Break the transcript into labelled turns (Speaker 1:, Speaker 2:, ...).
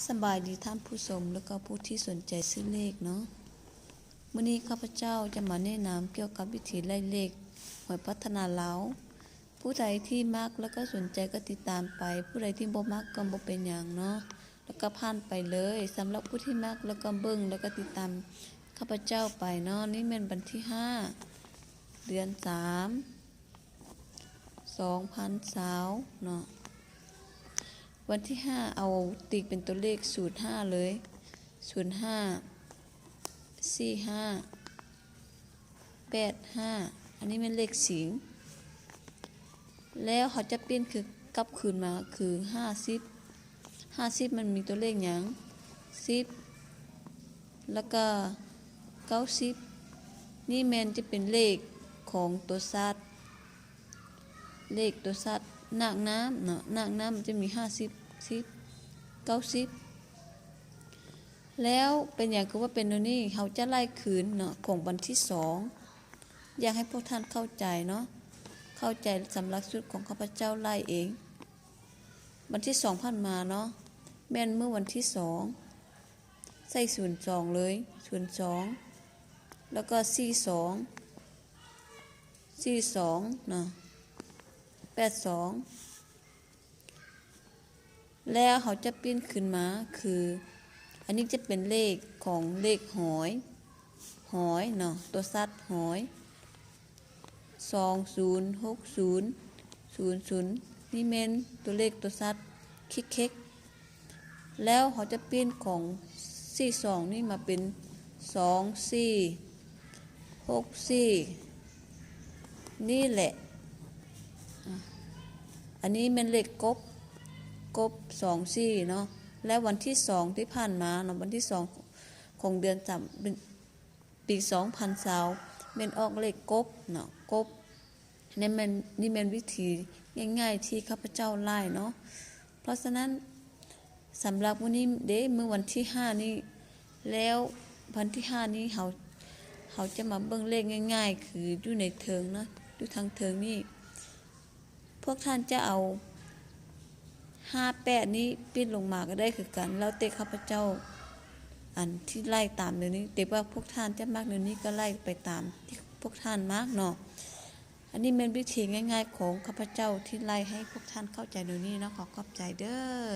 Speaker 1: สบายดีท่านผู้ชมแล้วก็ผู้ที่สนใจซื้อเลขเนาะมื้อนี้ข้าพเจ้าจะมาแนะนำเกี่ยวกับวิธีไล่เลขหวยพัฒนาลาวผู้ใดที่มักแล้วก็สนใจก็ติดตามไปผู้ใดที่บ่มักก็บ่เป็นหยังเนาะแล้วก็ผ่านไปเลยสำหรับผู้ที่มักแล้วก็เบิ่งแล้วก็ติดตามข้าพเจ้าไปเนาะนี่แม่นวันที่5เดือน3 2020เนาะวันที่5เอาตีเป็นตัวเลข05เลย054585อันนี้เป็นเลขสิงแล้วเขาจะเปลี่ยนคือกลับคืนมาคือ50มันมีตัวเลขหยัง10แล้วก็90นี่แม่นจะเป็นเลขของตัวสัตว์เลขตัวสัตว์นาคน้ำเนาะนาคน้ำมันจะมี50 10 90แล้วเป็นอย่างคือว่าเป็นตัวนี้เขาจะไล่คืนเนาะของวันที่2อยากให้พวกท่านเข้าใจเนาะเข้าใจสำหรับชุดของข้าพเจ้าไล่เองวันที่2ผ่านมาเนาะแม่นเมื่อวันที่2ใส่02เลย02แล้วก็42เนาะ82แล้วเขาจะปิ้นขึ้นมาคืออันนี้จะเป็นเลขของเลขหอยเนาะตัวสัตว์หอย206000นี่เมนตัวเลขตัวสัตว์คิกแล้วเขาจะเปลี่ยนของ42นี่มาเป็น2464นี่แหละอันนี้เป็นเลขกบ24เนาะและวันที่2ที่ผ่านมาเนาะวันที่2ของเดือน3ปี2020เป็นออกเลขกบเนาะกบนี่เป็นวิธีง่ายๆที่ข้าพเจ้าไล่เนาะเพราะฉะนั้นสำหรับวันนี้เมื่อวันที่5นี้แล้ววันที่5นี้เขาจะมาเบิ่งเลขง่ายๆคืออยู่ในเทิงเนาะอยู่ทางเทิงนี่พวกท่านจะเอา58นี้ปิ้นลงมาก็ได้คือกันแล้วเตะข้าพเจ้าอันที่ไล่ตามเดี๋ยวนี้แต่ว่าพวกท่านจะมากเดี๋ยวนี้ก็ไล่ไปตามที่พวกท่านมากเนาะอันนี้เป็นวิธีง่ายๆของข้าพเจ้าที่ไล่ให้พวกท่านเข้าใจเดี๋ยวนี้เนาะขอบใจเด้อ